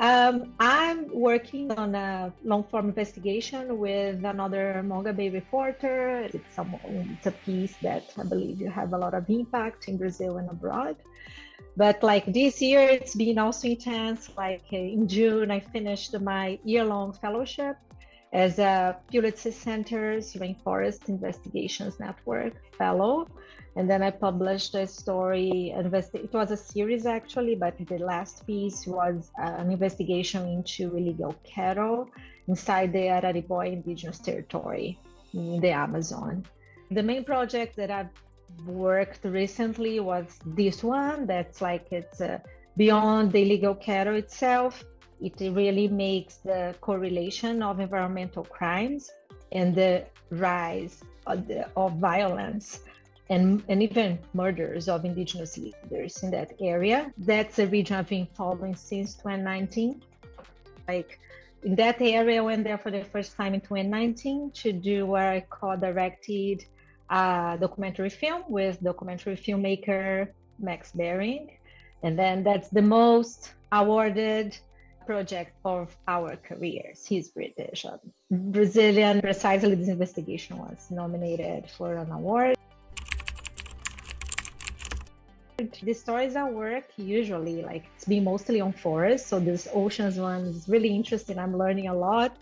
I'm working on a long-form investigation with another Mongabay reporter. It's a piece that I believe you have a lot of impact in Brazil and abroad. But like this year, it's been also intense. Like in June, I finished my year-long fellowship as a Pulitzer Center's Rainforest Investigations Network fellow. And then I published a story, it was a series actually, but the last piece was an investigation into illegal cattle inside the Araribóia indigenous territory in the Amazon. The main project that I've worked recently was this one that's like it's beyond the illegal cattle itself. It really makes the correlation of environmental crimes and the rise of violence and even murders of indigenous leaders in that area. That's a region I've been following since 2019. Like in that area, I went there for the first time in 2019 to do what I co-directed a documentary film with documentary filmmaker Max Bering. And then that's the most awarded project of our careers. He's British, Brazilian. Precisely, this investigation was nominated for an award. The stories I work usually, like it's been mostly on forests. So this oceans one is really interesting. I'm learning a lot.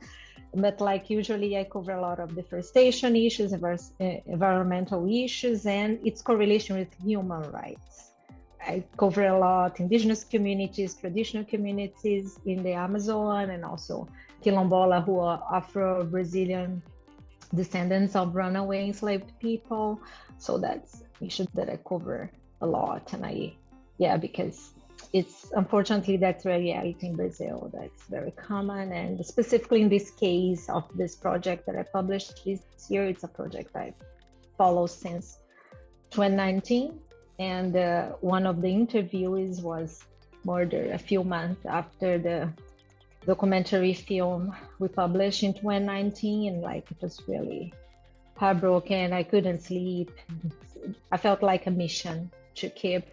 But like usually I cover a lot of deforestation issues, environmental issues, and its correlation with human rights. I cover a lot indigenous communities, traditional communities in the Amazon, and also Quilombola, who are Afro-Brazilian descendants of runaway enslaved people. So that's issues that I cover a lot. And because it's unfortunately that's reality in Brazil. That's very common. And specifically in this case of this project that I published this year, it's a project I follow since 2019. And one of the interviewees was murdered a few months after the documentary film we published in 2019. And like, it was really heartbroken. I couldn't sleep. I felt like a mission to keep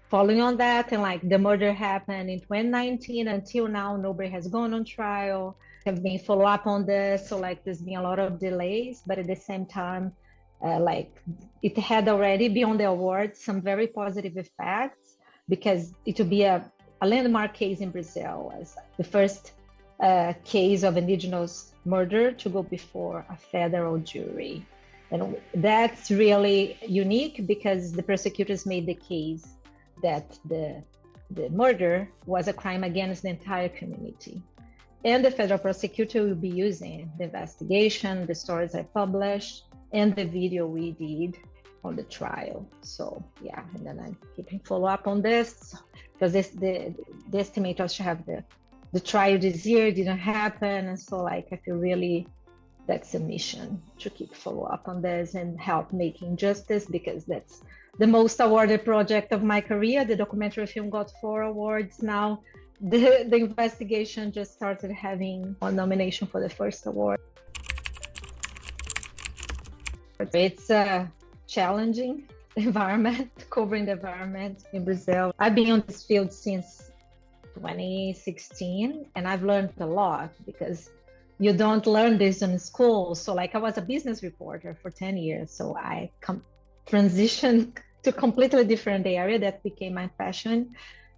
following on that. And like the murder happened in 2019 until now, nobody has gone on trial, have been follow up on this. So like there's been a lot of delays, but at the same time, like it had already beyond the awards some very positive effects, because it would be a landmark case in Brazil as the first case of indigenous murder to go before a federal jury. And that's really unique because the prosecutors made the case that the murder was a crime against the entire community. And the federal prosecutor will be using the investigation, the stories I published, and the video we did on the trial. So yeah, and then I'm keeping follow up on this because the estimate was to have the trial this year, didn't happen. And so like I feel really that's a mission to keep follow up on this and help making justice, because that's the most awarded project of my career. The documentary film got 4 awards now. The investigation just started having a nomination for the first award. It's a challenging environment, covering the environment in Brazil. I've been on this field since 2016, and I've learned a lot because you don't learn this in school. So like I was a business reporter for 10 years. So I transitioned to a completely different area that became my passion.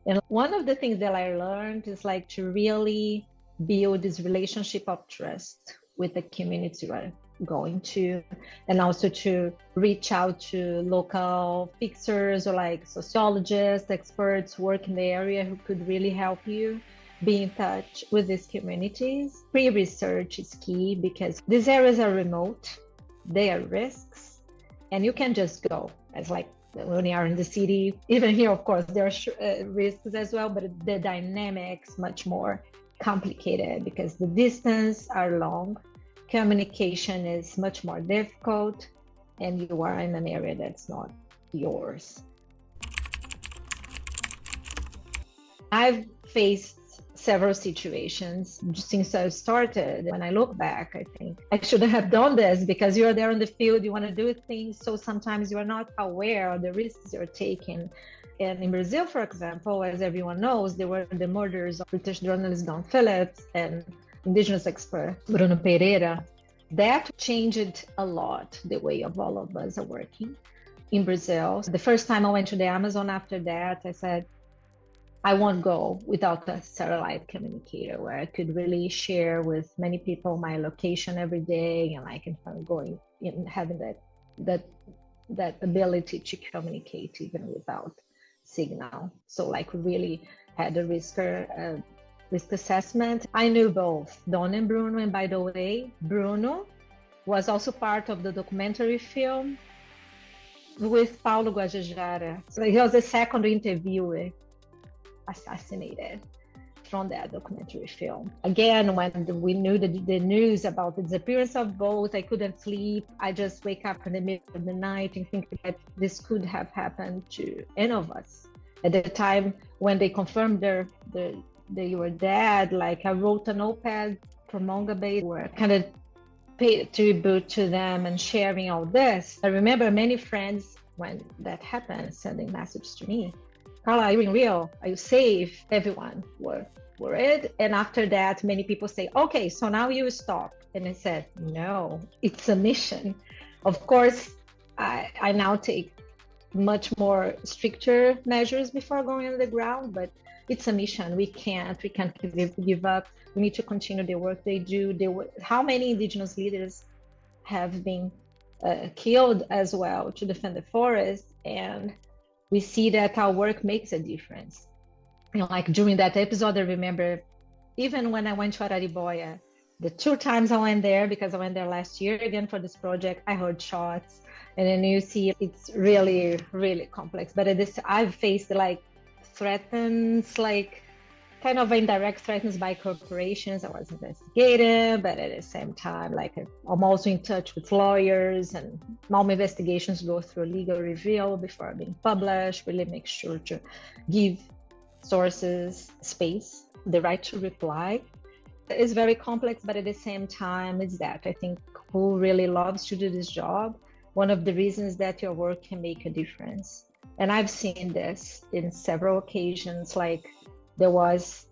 And one of the things that I learned is like to really build this relationship of trust with the community we're going to, and also to reach out to local fixers or like sociologists, experts work in the area who could really help you be in touch with these communities. Pre-research is key because these areas are remote, they are risks, and you can just go. As like when you are in the city, even here, of course, there are risks as well, but the dynamics much more complicated because the distance are long, communication is much more difficult, and you are in an area that's not yours. I've faced several situations since I started. When I look back, I think I shouldn't have done this, because you're there in the field, you want to do things, so sometimes you are not aware of the risks you're taking. And in Brazil, for example, as everyone knows, there were the murders of British journalist Don Phillips and indigenous expert Bruno Pereira. That changed a lot the way of all of us are working in Brazil. The first time I went to the Amazon after that, I said, I won't go without a satellite communicator where I could really share with many people my location every day, and I can going in having that ability to communicate even without signal. So like we really had a risk assessment. I knew both Don and Bruno, and by the way, Bruno was also part of the documentary film with Paulo Guajajara. So he was the second interviewer assassinated from that documentary film. Again, when we knew the news about the disappearance of both, I couldn't sleep. I just wake up in the middle of the night and think that this could have happened to any of us. At the time when they confirmed they were dead, like I wrote an op-ed for Mongabay, where I kind of paid tribute to them and sharing all this. I remember many friends when that happened sending messages to me. Karla, are you in real? Are you safe? Everyone were worried. And after that, many people say, okay, so now you stop. And I said, no, it's a mission. Of course, I now take much more stricter measures before going on the ground, but it's a mission. We can't give up. We need to continue the work they do. How many indigenous leaders have been killed as well to defend the forest? And we see that our work makes a difference. You know, like during that episode, I remember even when I went to Araribóia, the 2 times I went there, because I went there last year again for this project, I heard shots. And then you see it's really, really complex. But I've faced like threats, like kind of indirect threats by corporations. I was investigative, but at the same time, like I'm also in touch with lawyers, and all my investigations go through legal review before being published. Really make sure to give sources space, the right to reply. It's very complex, but at the same time, it's that I think who really loves to do this job, one of the reasons that your work can make a difference. And I've seen this in several occasions, like there was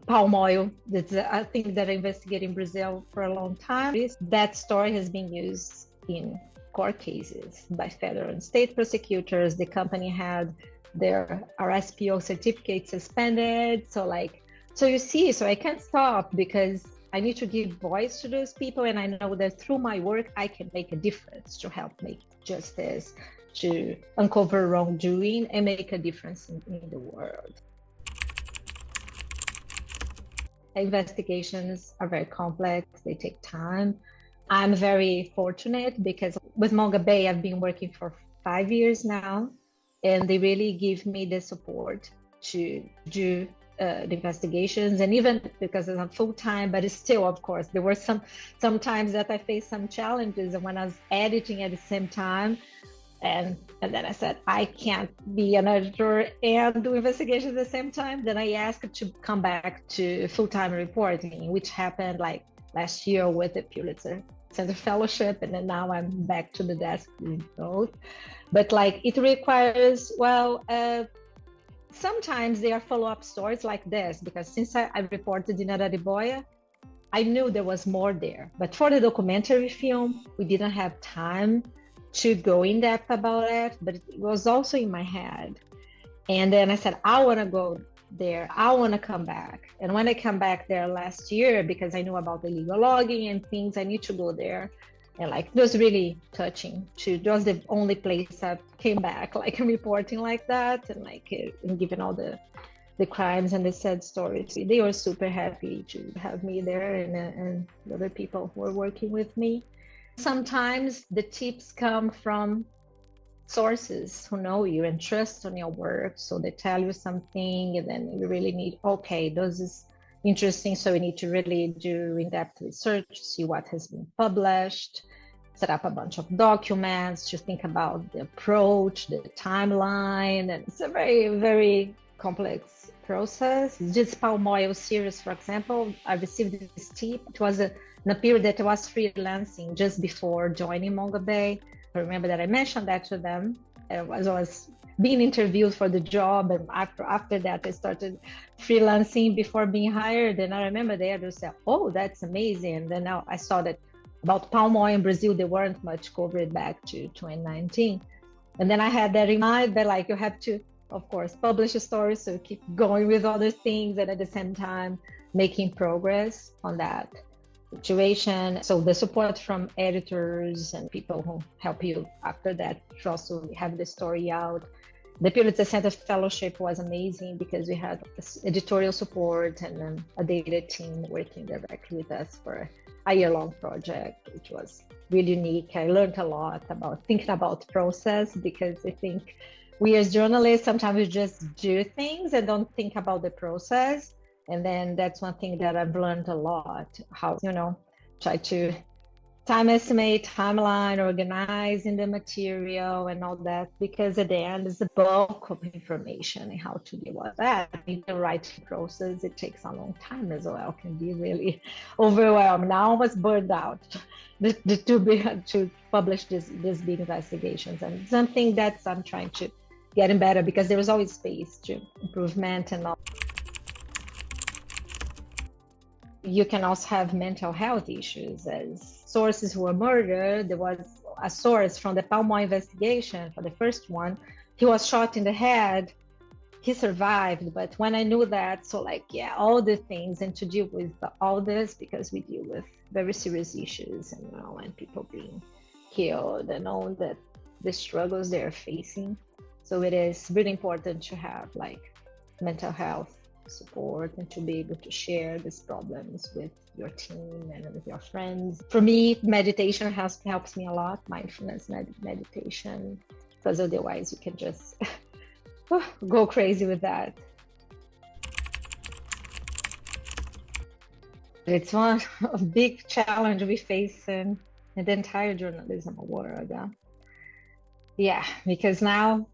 palm oil. That's I think that I investigate in Brazil for a long time. That story has been used in court cases by federal and state prosecutors. The company had their RSPO certificate suspended. So you see, so I can't stop because I need to give voice to those people. And I know that through my work, I can make a difference to help make justice, to uncover wrongdoing and make a difference in the world. Investigations are very complex, they take time. I'm very fortunate because with Mongabay, I've been working for 5 years now, and they really give me the support to do the investigations. And even because I'm full-time, but it's still, of course, there were some times that I faced some challenges when I was editing at the same time. And then I said, I can't be an editor and do investigations at the same time. Then I asked to come back to full-time reporting, which happened like last year with the Pulitzer Center Fellowship. And then now I'm back to the desk doing both. But like it requires, sometimes there are follow-up stories like this, because since I reported in Araribóia, I knew there was more there. But for the documentary film, we didn't have time to go in depth about it, but it was also in my head. And then I said, I want to go there. I want to come back. And when I come back there last year, because I knew about the legal logging and things, I need to go there. And like, it was really touching it was the only place I came back, like reporting like that, and like and given all the crimes and the sad stories. They were super happy to have me there, and the other people who were working with me. Sometimes the tips come from sources who know you and trust on your work. So they tell you something, and then you really need, okay, this is interesting. So we need to really do in-depth research, see what has been published, set up a bunch of documents, to think about the approach, the timeline. And it's a very, very complex process. Just palm oil series, for example, I received this tip. It was in a period that I was freelancing just before joining Mongabay. I remember that I mentioned that to them. I was being interviewed for the job, and after that I started freelancing before being hired. And I remember they just said, "Oh, that's amazing." And then now I saw that about palm oil in Brazil, they weren't much covered back to 2019. And then I had that in mind that like you have to, of course, publish a story, so keep going with other things, and at the same time making progress on that situation. So the support from editors and people who help you after that to also have the story out. The Pulitzer Center Fellowship was amazing because we had editorial support and then a data team working directly with us for a year-long project, which was really unique. I learned a lot about thinking about process, because I think we as journalists sometimes we just do things and don't think about the process. And then that's one thing that I've learned a lot, how, try to time estimate, timeline, organizing the material and all that, because at the end is the bulk of information and how to deal with that. In the writing process, it takes a long time as well, can be really overwhelmed. Now I was burned out to publish these big investigations, and something that I'm trying to get better, because there is always space to improvement and all. You can also have mental health issues, as sources who were murdered. There was a source from the palm oil investigation for the first one. He was shot in the head. He survived, but when I knew that, all the things, and to deal with all this, because we deal with very serious issues, and people being killed and all that, the struggles they're facing. So it is really important to have mental health support and to be able to share these problems with your team and with your friends. For me, meditation helps me a lot, mindfulness meditation, because otherwise you can just go crazy with that. It's one big challenge we face in the entire journalism world. Yeah, because now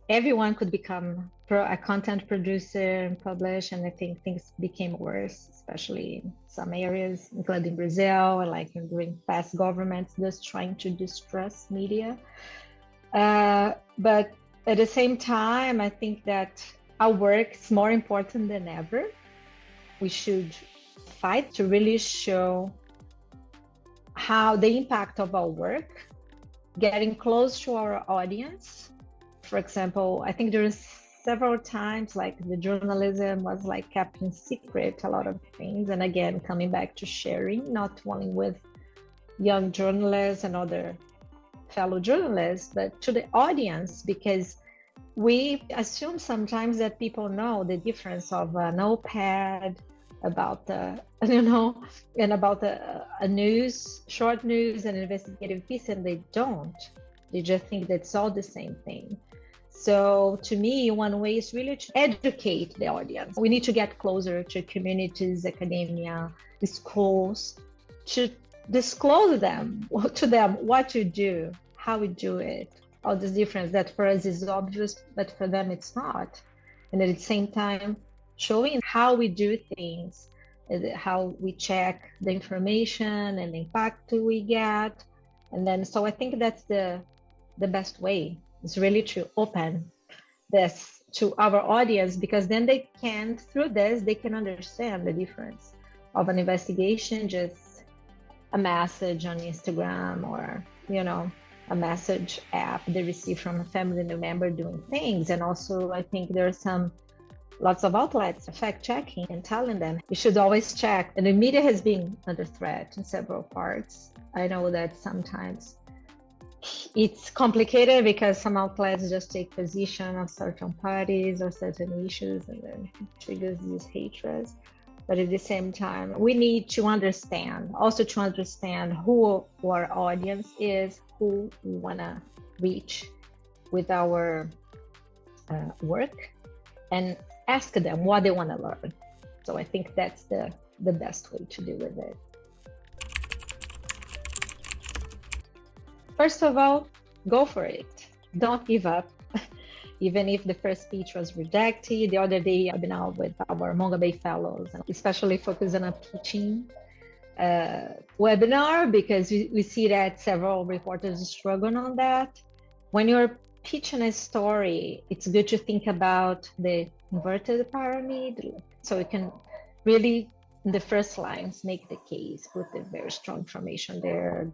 everyone could become a content producer and publish, and I think things became worse, especially in some areas, including Brazil, and during past governments just trying to distrust media. But at the same time, I think that our work is more important than ever. We should fight to really show how the impact of our work, getting close to our audience. For example, I think there's several times the journalism was kept in secret, a lot of things. And again, coming back to sharing, not only with young journalists and other fellow journalists, but to the audience, because we assume sometimes that people know the difference of an op-ed about and about a news, short news and investigative piece, and they don't. They just think that's all the same thing. So to me, one way is really to educate the audience. We need to get closer to communities, academia, schools, to disclose to them what to do, how we do it, all this difference that for us is obvious, but for them it's not. And at the same time, showing how we do things, how we check the information and the impact we get. And then, so I think that's the best way. It's really to open this to our audience, because then through this, they can understand the difference of an investigation, just a message on Instagram or, a message app they receive from a family member doing things. And also, I think there are lots of outlets fact-checking and telling them you should always check. And the media has been under threat in several parts. I know that sometimes it's complicated because some outlets just take position of certain parties or certain issues, and then it triggers this hatred. But at the same time, we need to understand who our audience is, who we want to reach with our work, and ask them what they want to learn. So I think that's the best way to deal with it. First of all, go for it. Don't give up. even if the first speech was rejected. The other day, I've been out with our Mongabay fellows, and especially focused on a pitching webinar, because we see that several reporters struggle on that. When you're pitching a story, it's good to think about the inverted pyramid, so you can really, in the first lines, make the case, put a very strong information there.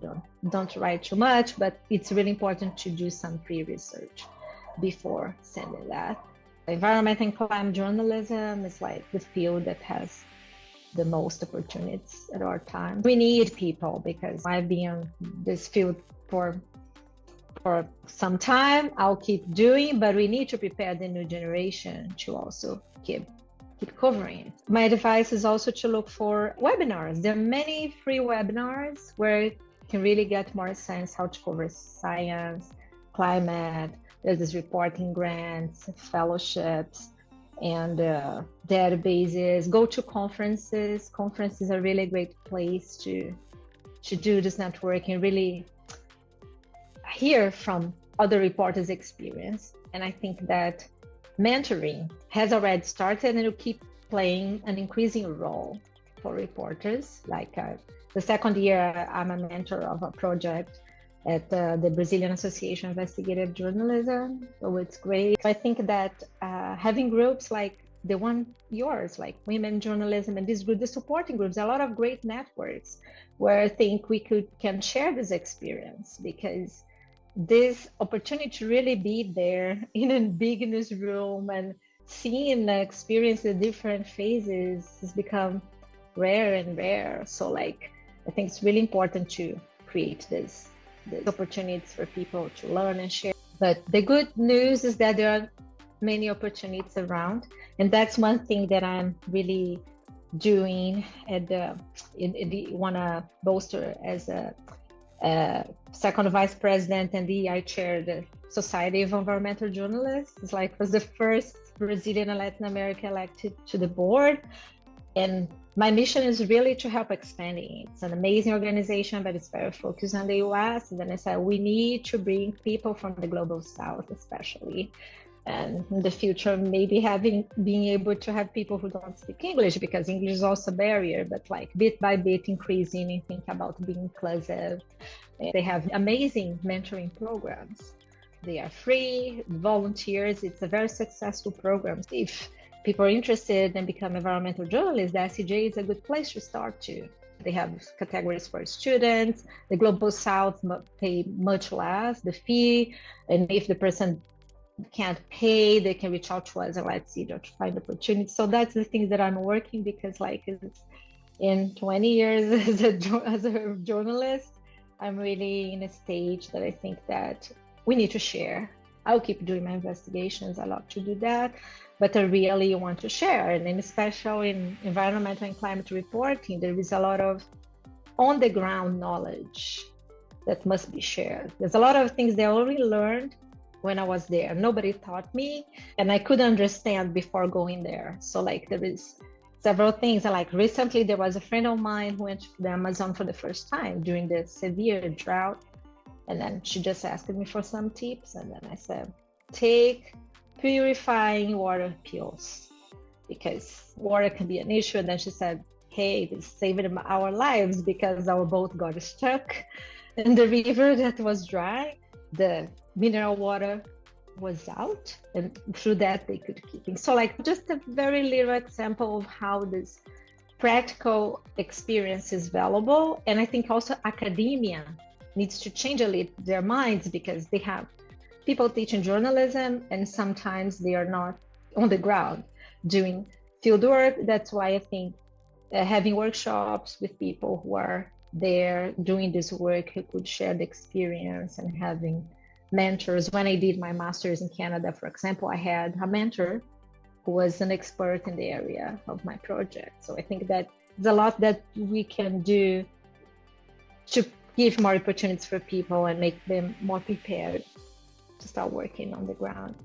Don't write too much, but it's really important to do some pre-research before sending that. Environment and climate journalism is like the field that has the most opportunities at our time. We need people, because I've been in this field for some time. I'll keep doing, but we need to prepare the new generation to also keep covering it. My advice is also to look for webinars. There are many free webinars where you can really get more sense how to cover science, climate. There's this reporting grants, fellowships, and databases. Go to conferences. Conferences are really a great place to do this networking, really hear from other reporters' experience. And I think that mentoring has already started and will keep playing an increasing role for reporters. Like the second year, I'm a mentor of a project at the Brazilian Association of Investigative Journalism, so it's great. I think that having groups like the one yours, like Women Journalism, and these groups, the supporting groups, a lot of great networks where I think we can share this experience, because this opportunity to really be there in a big newsroom and seeing the experience, the different phases, has become rare and rare. So like, I think it's really important to create these opportunities for people to learn and share. But the good news is that there are many opportunities around, and that's one thing that I'm really doing at want to bolster as a second vice president, and I chair the Society of Environmental Journalists. It's like was the first Brazilian and Latin America elected to the board, and my mission is really to help expanding. It's an amazing organization, but it's very focused on the US. And then I said we need to bring people from the global South, especially, and in the future maybe being able to have people who don't speak English, because English is also a barrier, but like bit by bit increasing, and think about being inclusive. They have amazing mentoring programs. They are free, volunteers. It's a very successful program. If people are interested in become environmental journalists, the SCJ is a good place to start too. They have categories for students. The global South pay much less the fee, and if the person can't pay, they can reach out to us and let's see, to find opportunities. So that's the things that I'm working, because like in 20 years as a journalist, I'm really in a stage that I think that we need to share. I'll keep doing my investigations. I love to do that, but I really want to share. And then especially in environmental and climate reporting, there is a lot of on the ground knowledge that must be shared. There's a lot of things they already learned when I was there. Nobody taught me, and I couldn't understand before going there. So like there is several things. Like recently there was a friend of mine who went to the Amazon for the first time during the severe drought. And then she just asked me for some tips. And then I said, take purifying water pills, because water can be an issue. And then she said, hey, this saved our lives, because our boat got stuck in the river that was dry. The mineral water was out, and through that they could keep it. So like just a very little example of how this practical experience is valuable. And I think also academia needs to change a little their minds, because they have people teaching journalism and sometimes they are not on the ground doing field work. That's why I think having workshops with people who are there doing this work, who could share the experience, and having mentors. When I did my master's in Canada, for example, I had a mentor who was an expert in the area of my project. So I think that there's a lot that we can do to give more opportunities for people and make them more prepared to start working on the ground.